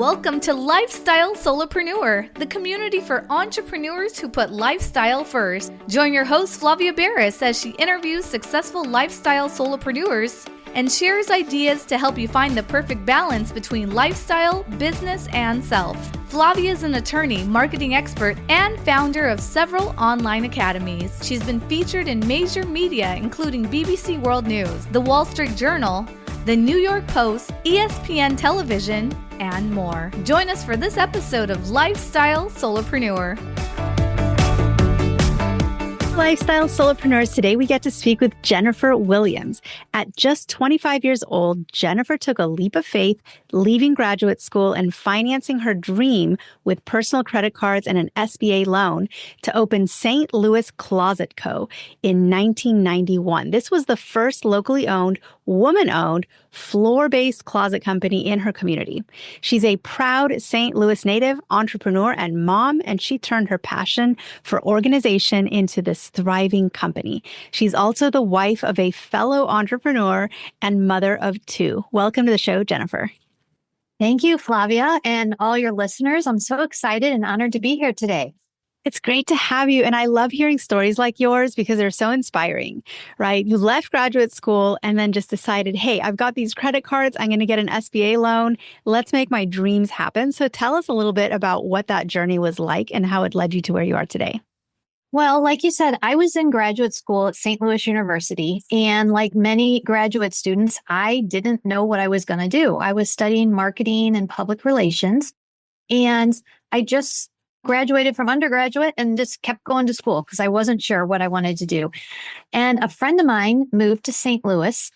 Welcome to Lifestyle Solopreneur, the community for entrepreneurs who put lifestyle first. Join your host, Flavia Barris, as she interviews successful lifestyle solopreneurs and shares ideas to help you find the perfect balance between lifestyle, business, and self. Flavia is an attorney, marketing expert, and founder of several online academies. She's been featured in major media, including BBC World News, The Wall Street Journal, The New York Post, ESPN Television, and more. Join us for this episode of Lifestyle Solopreneur. Lifestyle Solopreneurs. Today we get to speak with Jennifer Williams. At just 25 years old, Jennifer took a leap of faith, leaving graduate school and financing her dream with personal credit cards and an SBA loan to open St. Louis Closet Co. in 1991. This was the first locally owned, woman-owned, floor-based closet company in her community. She's a proud St. Louis native, entrepreneur, and mom, and she turned her passion for organization into this thriving company. She's also the wife of a fellow entrepreneur and mother of two. Welcome to the show, Jennifer. Thank you, Flavia, and all your listeners. I'm so excited and honored to be here today. It's great to have you. And I love hearing stories like yours because they're so inspiring, right? You left graduate school and then just decided, hey, I've got these credit cards. I'm going to get an SBA loan. Let's make my dreams happen. So tell us a little bit about what that journey was like and how it led you to where you are today. Well, like you said, I was in graduate school at St. Louis University. And like many graduate students, I didn't know what I was going to do. I was studying marketing and public relations. And I just graduated from undergraduate and just kept going to school because I wasn't sure what I wanted to do. And a friend of mine moved to St. Louis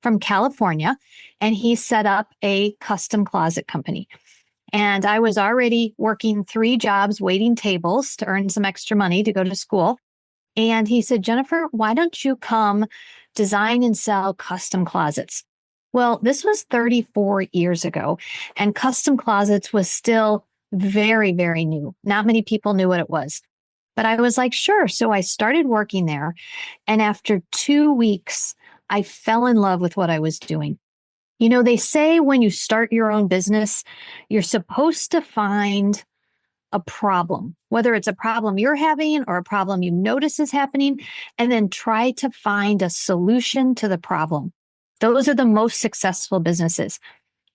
from California, and he set up a custom closet company. And I was already working 3 jobs, waiting tables to earn some extra money to go to school. And he said, Jennifer, why don't you come design and sell custom closets? Well, this was 34 years ago, and custom closets was still very, very new. Not many people knew what it was. But I was like, sure. So I started working there. And after 2 weeks, I fell in love with what I was doing. You know, they say when you start your own business, you're supposed to find a problem, whether it's a problem you're having or a problem you notice is happening, and then try to find a solution to the problem. Those are the most successful businesses.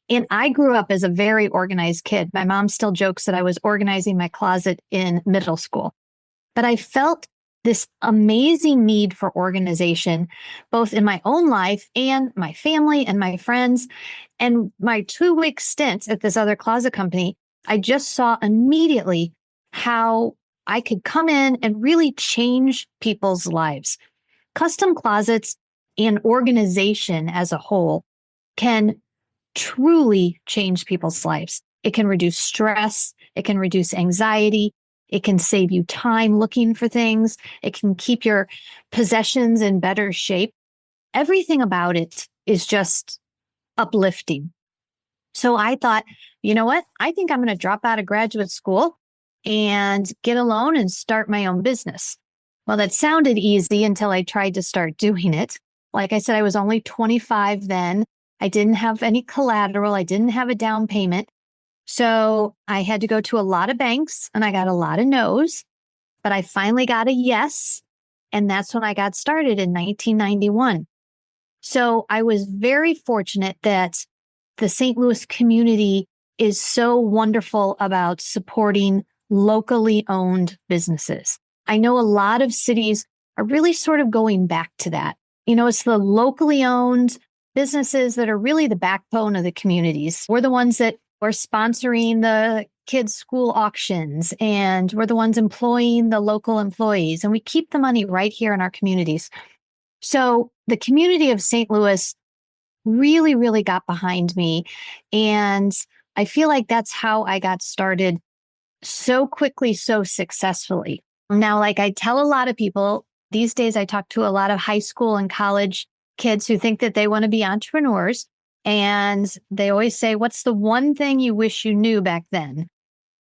And I grew up as a very organized kid. My mom still jokes that I was organizing my closet in middle school. But I felt this amazing need for organization, both in my own life and my family and my friends. And my 2-week stint at this other closet company, I just saw immediately how I could come in and really change people's lives. Custom closets and organization as a whole can truly change people's lives. It can reduce stress. It can reduce anxiety. It can save you time looking for things. It can keep your possessions in better shape. Everything about it is just uplifting. So I thought, you know what? I think I'm going to drop out of graduate school and get a loan and start my own business. Well, that sounded easy until I tried to start doing it. Like I said, I was only 25 then. I didn't have any collateral. I didn't have a down payment. So I had to go to a lot of banks and I got a lot of no's, but I finally got a yes. And that's when I got started in 1991. So I was very fortunate that the St. Louis community is so wonderful about supporting locally owned businesses. I know a lot of cities are really sort of going back to that. You know, it's the locally owned businesses that are really the backbone of the communities. We're the ones that are sponsoring the kids' school auctions, and we're the ones employing the local employees, and we keep the money right here in our communities. So the community of St. Louis really, really got behind me. And I feel like that's how I got started so quickly, so successfully. Now, like I tell a lot of people, these days I talk to a lot of high school and college kids who think that they want to be entrepreneurs. And they always say, what's the one thing you wish you knew back then?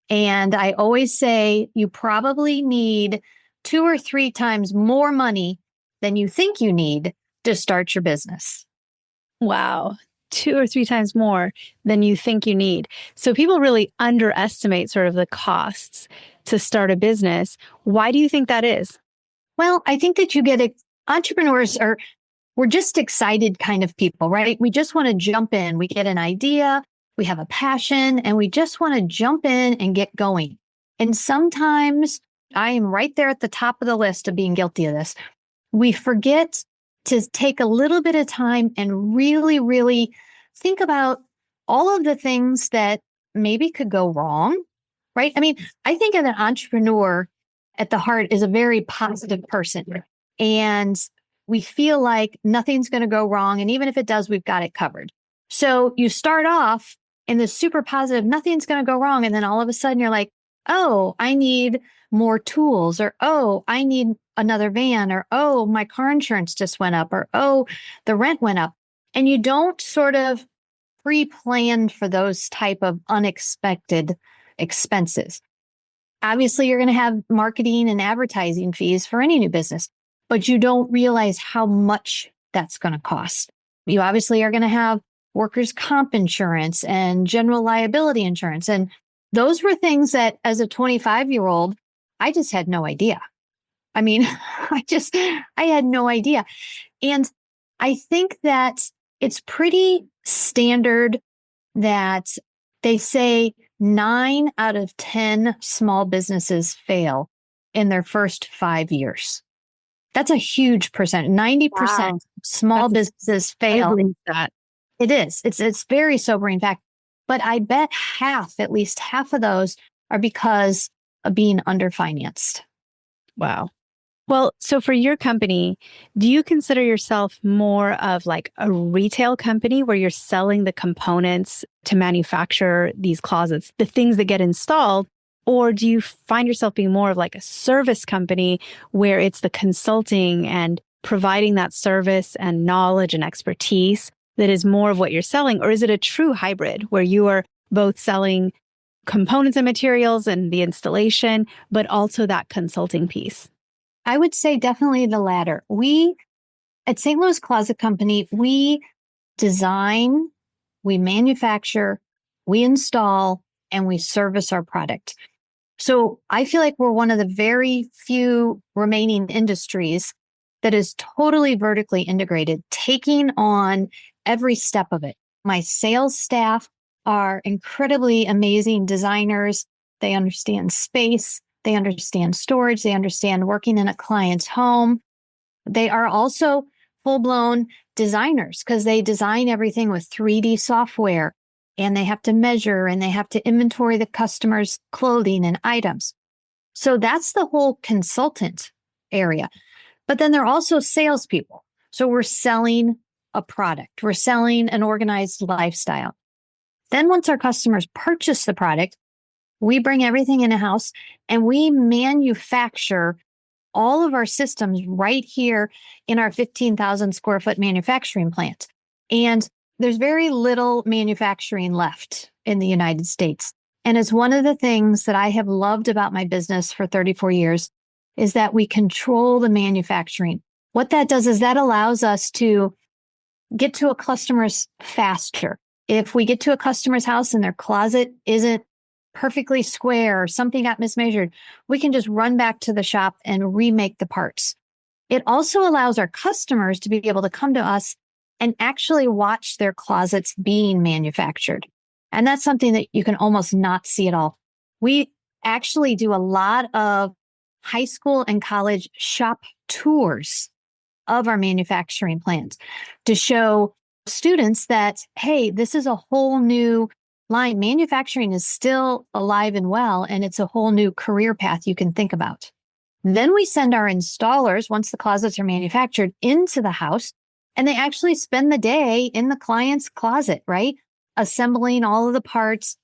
And I always say, you probably need 2 or 3 times more money than you think you need to start your business. Wow. 2 or 3 times more than you think you need. So people really underestimate sort of the costs to start a business. Why do you think that is? Well, I think that entrepreneurs we're just excited kind of people, right? We just want to jump in. We get an idea, we have a passion, and we just want to jump in and get going. And sometimes I am right there at the top of the list of being guilty of this. We forget to take a little bit of time and really, really think about all of the things that maybe could go wrong, right? I mean, I think an entrepreneur at the heart is a very positive person. And we feel like nothing's going to go wrong. And even if it does, we've got it covered. So you start off in this super positive, nothing's going to go wrong. And then all of a sudden you're like, oh, I need more tools, or, oh, I need another van, or, oh, my car insurance just went up, or, oh, the rent went up. And you don't sort of pre-plan for those type of unexpected expenses. Obviously, you're going to have marketing and advertising fees for any new business, but you don't realize how much that's going to cost. You obviously are going to have workers' comp insurance and general liability insurance. And those were things that as a 25-year-old, I just had no idea. I mean, I had no idea. And I think that it's pretty standard that they say 9 out of 10 small businesses fail in their first 5 years. That's a huge percent. 90% Wow. small businesses fail. I believe that. It is. It's very sobering fact. But I bet at least half of those are because of being underfinanced. Wow. Well, so for your company, do you consider yourself more of like a retail company where you're selling the components to manufacture these closets, the things that get installed? Or do you find yourself being more of like a service company where it's the consulting and providing that service and knowledge and expertise that is more of what you're selling? Or is it a true hybrid where you are both selling components and materials and the installation, but also that consulting piece? I would say definitely the latter. We at St. Louis Closet Company, we design, we manufacture, we install, and we service our product. So I feel like we're one of the very few remaining industries that is totally vertically integrated, taking on every step of it. My sales staff are incredibly amazing designers. They understand space. They understand storage. They understand working in a client's home. They are also full-blown designers because they design everything with 3D software, and they have to measure and they have to inventory the customer's clothing and items. So that's the whole consultant area. But then they're also salespeople. So we're selling a product. We're selling an organized lifestyle. Then once our customers purchase the product, we bring everything in-house and we manufacture all of our systems right here in our 15,000 square foot manufacturing plant. And there's very little manufacturing left in the United States. And it's one of the things that I have loved about my business for 34 years is that we control the manufacturing. What that does is that allows us to get to a customer's faster. If we get to a customer's house and their closet isn't perfectly square or something got mismeasured, we can just run back to the shop and remake the parts. It also allows our customers to be able to come to us and actually watch their closets being manufactured. And that's something that you can almost not see at all. We actually do a lot of high school and college shop tours of our manufacturing plant to show students that, hey, this is a whole new line. Manufacturing is still alive and well, and it's a whole new career path you can think about. Then we send our installers, once the closets are manufactured, into the house, and they actually spend the day in the client's closet, right? Assembling all of the parts,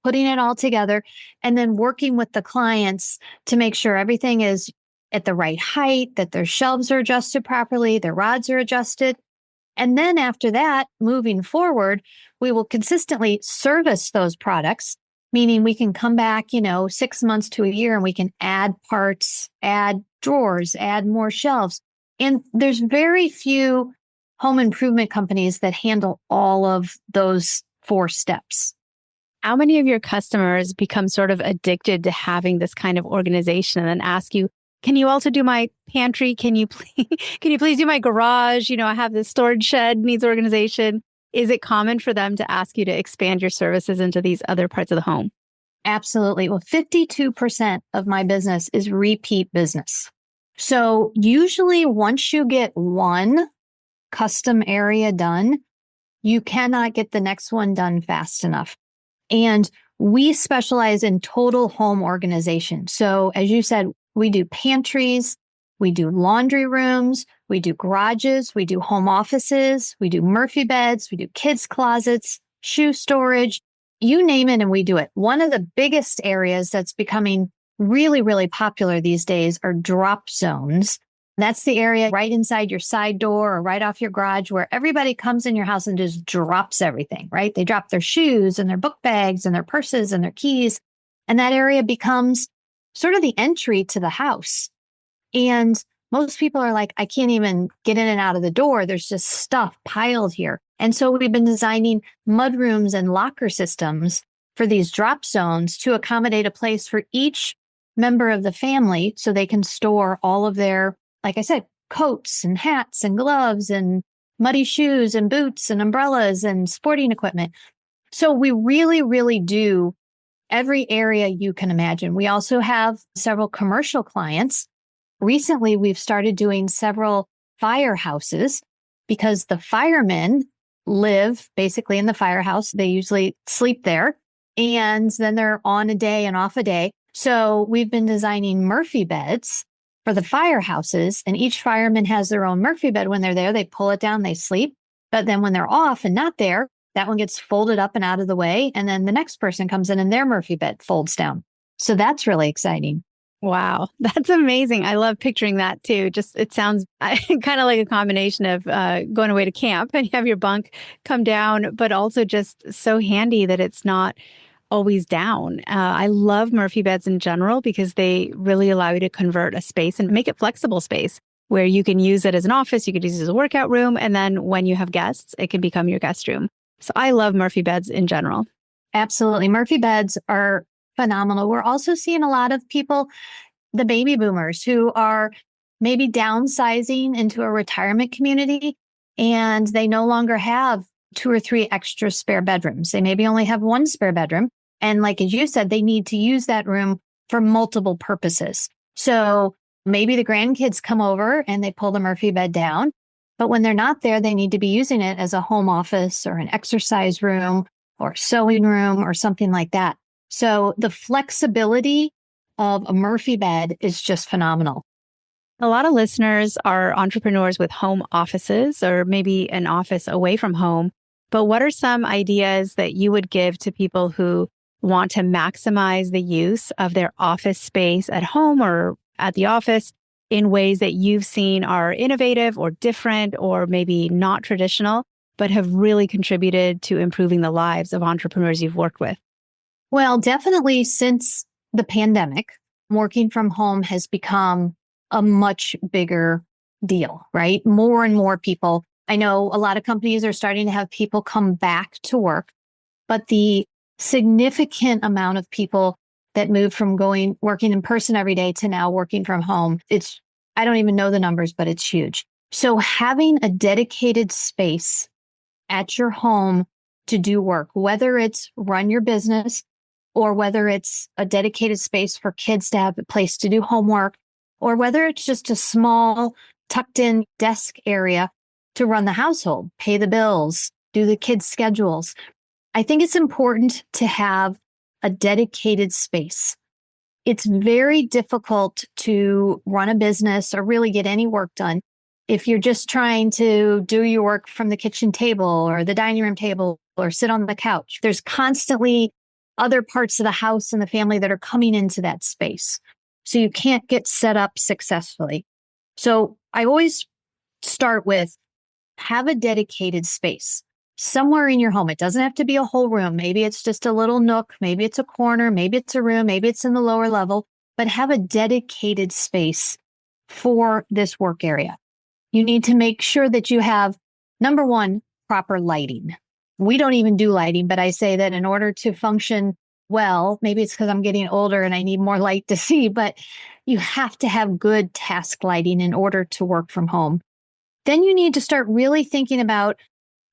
putting it all together, and then working with the clients to make sure everything is at the right height, that their shelves are adjusted properly, their rods are adjusted. And then after that, moving forward, we will consistently service those products, meaning we can come back, 6 months to a year and we can add parts, add drawers, add more shelves. And there's very few home improvement companies that handle all of those 4 steps. How many of your customers become sort of addicted to having this kind of organization and then ask you, can you also do my pantry? Can you please do my garage? I have this storage shed needs organization. Is it common for them to ask you to expand your services into these other parts of the home? Absolutely. Well, 52% of my business is repeat business. So usually once you get one custom area done, you cannot get the next one done fast enough. And we specialize in total home organization. So as you said, we do pantries, we do laundry rooms, we do garages, we do home offices, we do Murphy beds, we do kids' closets, shoe storage, you name it, and we do it. One of the biggest areas that's becoming really, really popular these days are drop zones. That's the area right inside your side door or right off your garage where everybody comes in your house and just drops everything, right? They drop their shoes and their book bags and their purses and their keys. And that area becomes sort of the entry to the house. And most people are like, I can't even get in and out of the door. There's just stuff piled here. And so we've been designing mudrooms and locker systems for these drop zones to accommodate a place for each member of the family so they can store all of their, like I said, coats and hats and gloves and muddy shoes and boots and umbrellas and sporting equipment. So we really, really do every area you can imagine. We also have several commercial clients. Recently, we've started doing several firehouses because the firemen live basically in the firehouse. They usually sleep there and then they're on a day and off a day. So we've been designing Murphy beds for the firehouses, and each fireman has their own Murphy bed. When they're there, they pull it down, they sleep. But then when they're off and not there, that one gets folded up and out of the way. And then the next person comes in and their Murphy bed folds down. So that's really exciting. Wow, that's amazing. I love picturing that too. Just it sounds kind of like a combination of going away to camp and you have your bunk come down, but also just so handy that it's not always down. I love Murphy beds in general because they really allow you to convert a space and make it flexible space where you can use it as an office, you could use it as a workout room, and then when you have guests, it can become your guest room. So I love Murphy beds in general. Absolutely. Murphy beds are phenomenal. We're also seeing a lot of people, the baby boomers, who are maybe downsizing into a retirement community and they no longer have 2 or 3 extra spare bedrooms. They maybe only have 1 spare bedroom. And like, as you said, they need to use that room for multiple purposes. So maybe the grandkids come over and they pull the Murphy bed down, but when they're not there, they need to be using it as a home office or an exercise room or sewing room or something like that. So the flexibility of a Murphy bed is just phenomenal. A lot of listeners are entrepreneurs with home offices or maybe an office away from home. But what are some ideas that you would give to people who want to maximize the use of their office space at home or at the office in ways that you've seen are innovative or different or maybe not traditional, but have really contributed to improving the lives of entrepreneurs you've worked with? Well, definitely since the pandemic, working from home has become a much bigger deal, right? More and more people. I know a lot of companies are starting to have people come back to work, but the significant amount of people that moved from working in person every day to now working from home, I don't even know the numbers, but it's huge. So having a dedicated space at your home to do work, whether it's run your business or whether it's a dedicated space for kids to have a place to do homework, or whether it's just a small tucked in desk area to run the household, pay the bills, do the kids' schedules. I think it's important to have a dedicated space. It's very difficult to run a business or really get any work done if you're just trying to do your work from the kitchen table or the dining room table or sit on the couch. There's constantly other parts of the house and the family that are coming into that space. So you can't get set up successfully. So I always start with have a dedicated space somewhere in your home. It doesn't have to be a whole room. Maybe it's just a little nook. Maybe it's a corner. Maybe it's a room. Maybe it's in the lower level, but have a dedicated space for this work area. You need to make sure that you have Number one, proper lighting. We don't even do lighting, but I say that in order to function well, maybe it's because I'm getting older and I need more light to see, but you have to have good task lighting in order to work from home. Then you need to start really thinking about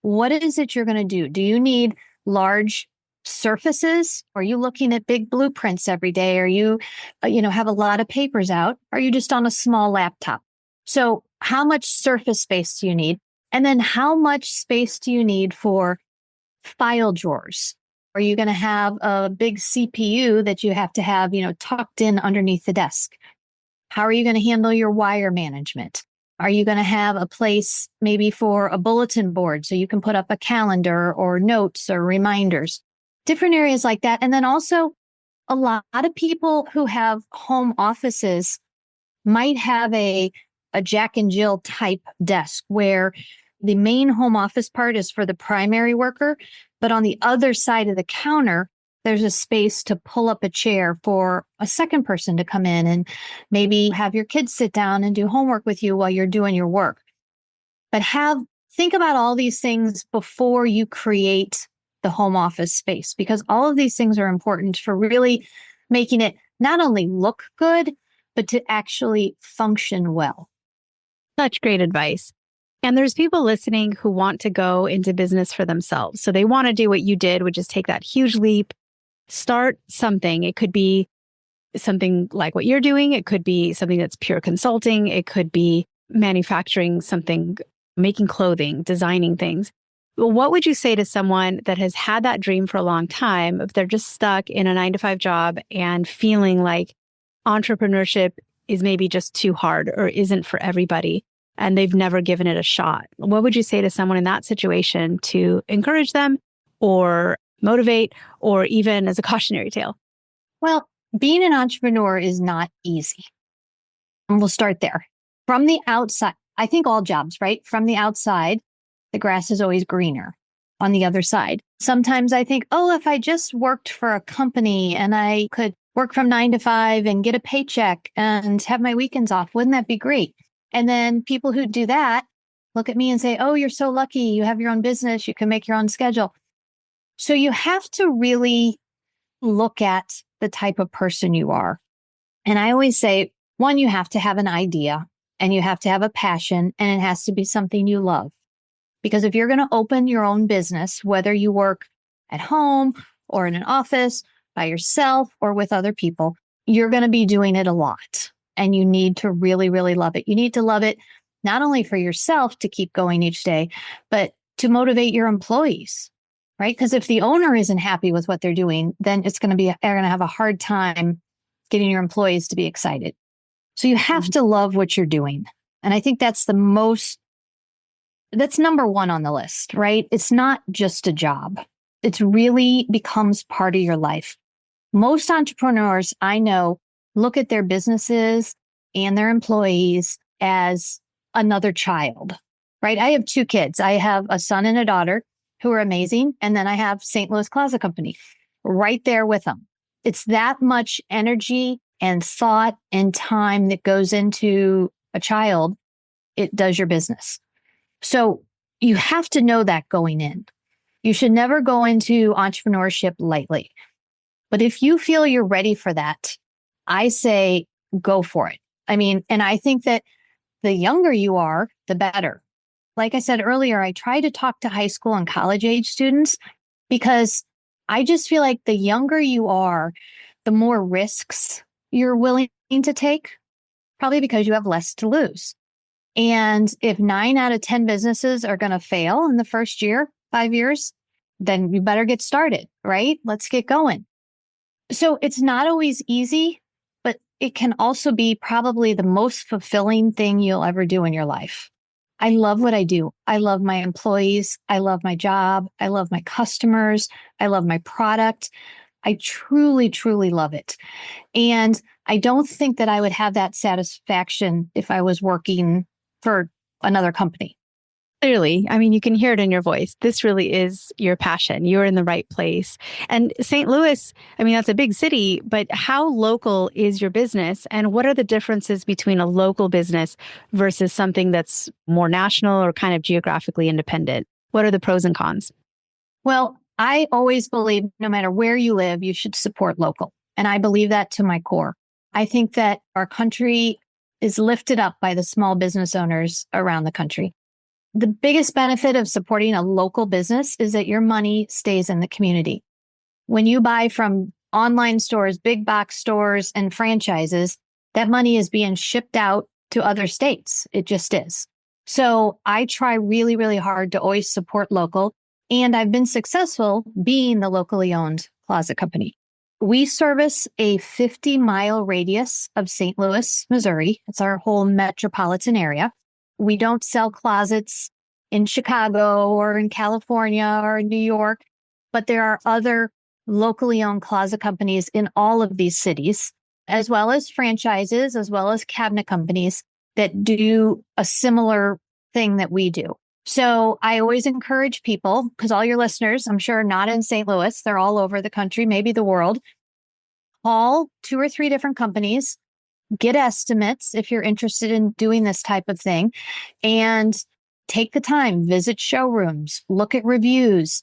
what is it you're going to do? Do you need large surfaces? Are you looking at big blueprints every day? Are you, have a lot of papers out? Are you just on a small laptop? So how much surface space do you need? And then how much space do you need for file drawers? Are you going to have a big CPU that you have to have, tucked in underneath the desk? How are you going to handle your wire management? Are you going to have a place maybe for a bulletin board so you can put up a calendar or notes or reminders? Different areas like that. And then also a lot of people who have home offices might have a Jack and Jill type desk where the main home office part is for the primary worker, but on the other side of the counter, there's a space to pull up a chair for a second person to come in and maybe have your kids sit down and do homework with you while you're doing your work. But think about all these things before you create the home office space, because all of these things are important for really making it not only look good, but to actually function well. Such great advice. And there's people listening who want to go into business for themselves. So they want to do what you did, which is take that huge leap, start something. It could be something like what you're doing. It could be something that's pure consulting. It could be manufacturing something, making clothing, designing things. Well, what would you say to someone that has had that dream for a long time, if they're just stuck in a 9-to-5 job and feeling like entrepreneurship is maybe just too hard or isn't for everybody, and they've never given it a shot? What would you say to someone in that situation to encourage them or motivate, or even as a cautionary tale? Well, being an entrepreneur is not easy. And we'll start there. From the outside, I think all jobs, right? From the outside, the grass is always greener on the other side. Sometimes I think, if I just worked for a company and I could work from 9 to 5 and get a paycheck and have my weekends off, wouldn't that be great? And then people who do that look at me and say, you're so lucky. You have your own business. You can make your own schedule. So you have to really look at the type of person you are. And I always say, one, you have to have an idea and you have to have a passion, and it has to be something you love. Because if you're going to open your own business, whether you work at home or in an office by yourself or with other people, you're going to be doing it a lot. And you need to really, really love it. You need to love it not only for yourself to keep going each day, but to motivate your employees, right? Because if the owner isn't happy with what they're doing, then they're going to have a hard time getting your employees to be excited. So you have to love what you're doing. And I think that's number one on the list, right? It's not just a job. It really becomes part of your life. Most entrepreneurs I know look at their businesses and their employees as another child, right? I have 2 kids. I have a son and a daughter who are amazing. And then I have St. Louis Closet Company right there with them. It's that much energy and thought and time that goes into a child. It does your business. So you have to know that going in. You should never go into entrepreneurship lightly. But if you feel you're ready for that, I say go for it. And I think that the younger you are, the better. Like I said earlier, I try to talk to high school and college age students because I just feel like the younger you are, the more risks you're willing to take, probably because you have less to lose. And if 9 out of 10 businesses are going to fail in the first year, 5 years, then you better get started, right? Let's get going. So it's not always easy, but it can also be probably the most fulfilling thing you'll ever do in your life. I love what I do. I love my employees. I love my job. I love my customers. I love my product. I truly, truly love it. And I don't think that I would have that satisfaction if I was working for another company. Clearly, I mean, you can hear it in your voice. This really is your passion. You're in the right place. And St. Louis, I mean, that's a big city, but how local is your business? And what are the differences between a local business versus something that's more national or kind of geographically independent? What are the pros and cons? Well, I always believe no matter where you live, you should support local. And I believe that to my core. I think that our country is lifted up by the small business owners around the country. The biggest benefit of supporting a local business is that your money stays in the community. When you buy from online stores, big box stores, and franchises, that money is being shipped out to other states. It just is. So I try really, really hard to always support local. And I've been successful being the locally owned closet company. We service a 50-mile radius of St. Louis, Missouri. It's our whole metropolitan area. We don't sell closets in Chicago or in California or in New York, but there are other locally owned closet companies in all of these cities, as well as franchises, as well as cabinet companies that do a similar thing that we do. So I always encourage people, because all your listeners, I'm sure not in St. Louis, they're all over the country, maybe the world, call 2 or 3 different companies, get estimates if you're interested in doing this type of thing, and take the time, visit showrooms, look at reviews,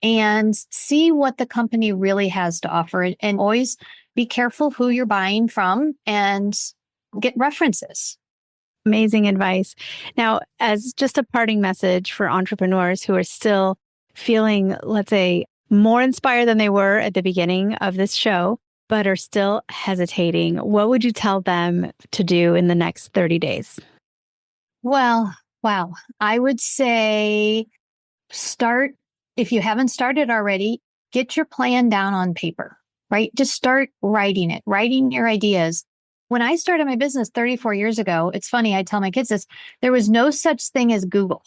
and see what the company really has to offer. And always be careful who you're buying from and get references. Amazing advice. Now, as just a parting message for entrepreneurs who are still feeling, let's say, more inspired than they were at the beginning of this show, but are still hesitating, what would you tell them to do in the next 30 days? Well, wow. I would say start, if you haven't started already, get your plan down on paper, right? Just start writing it, writing your ideas. When I started my business 34 years ago, it's funny, I tell my kids this, there was no such thing as Google.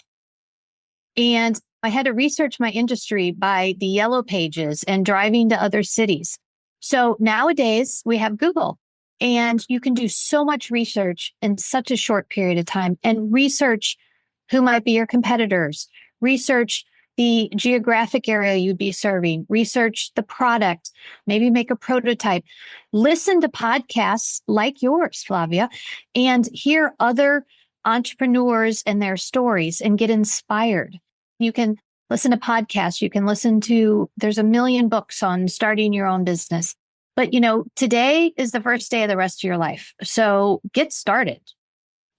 And I had to research my industry by the yellow pages and driving to other cities. So nowadays we have Google and you can do so much research in such a short period of time and research who might be your competitors, research the geographic area you'd be serving, research the product, maybe make a prototype, listen to podcasts like yours, Flavia, and hear other entrepreneurs and their stories and get inspired. You can listen to podcasts. You can listen to, there's a million books on starting your own business. But, today is the first day of the rest of your life. So get started.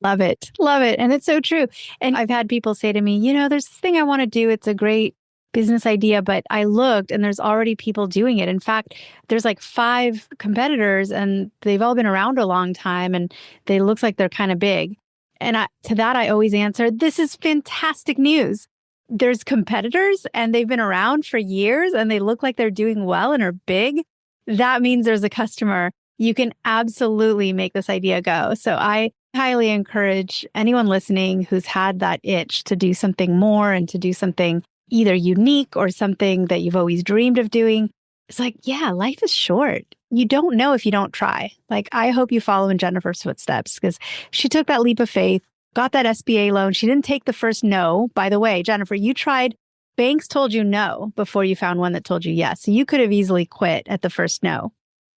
Love it. Love it. And it's so true. And I've had people say to me, there's this thing I want to do. It's a great business idea, but I looked and there's already people doing it. In fact, there's like 5 competitors and they've all been around a long time and they look like they're kind of big. And to that, I always answer, this is fantastic news. There's competitors and they've been around for years and they look like they're doing well and are big. That means there's a customer. You can absolutely make this idea go. So I highly encourage anyone listening who's had that itch to do something more and to do something either unique or something that you've always dreamed of doing. It's like, yeah, life is short. You don't know if you don't try. Like, I hope you follow in Jennifer's footsteps because she took that leap of faith, got that SBA loan. She didn't take the first no. By the way, Jennifer, you tried, banks told you no before you found one that told you yes. So you could have easily quit at the first no.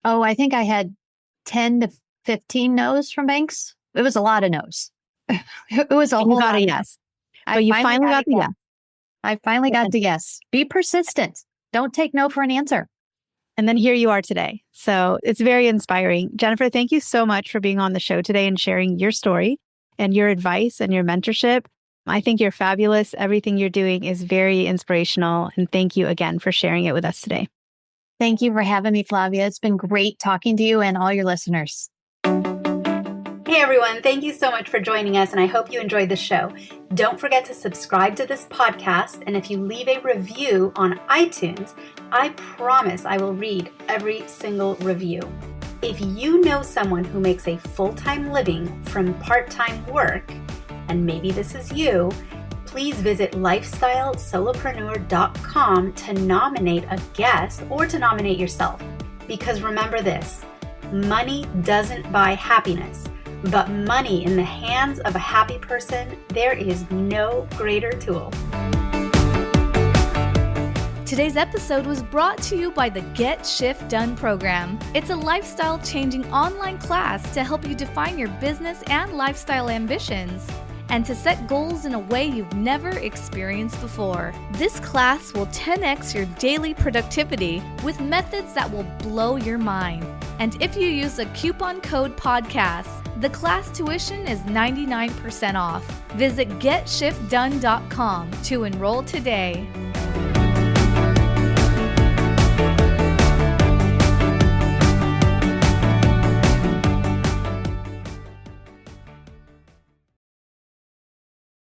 Oh, I think I had 10 to 15 no's from banks. It was a lot of no's. It was a whole lot. You got a yes. But you finally got the yes. I finally got the yes. Be persistent. Don't take no for an answer. And then here you are today. So it's very inspiring. Jennifer, thank you so much for being on the show today and sharing your story and your advice and your mentorship. I think you're fabulous. Everything you're doing is very inspirational. And thank you again for sharing it with us today. Thank you for having me, Flavia. It's been great talking to you and all your listeners. Hey everyone, thank you so much for joining us and I hope you enjoyed the show. Don't forget to subscribe to this podcast, and if you leave a review on iTunes, I promise I will read every single review. If you know someone who makes a full-time living from part-time work, and maybe this is you, please visit lifestylesolopreneur.com to nominate a guest or to nominate yourself. Because remember this, money doesn't buy happiness. But money in the hands of a happy person, there is no greater tool. Today's episode was brought to you by the Get Shift Done program. It's a lifestyle-changing online class to help you define your business and lifestyle ambitions and to set goals in a way you've never experienced before. This class will 10x your daily productivity with methods that will blow your mind. And if you use a coupon code podcast, the class tuition is 99% off. Visit GetShiftDone.com to enroll today.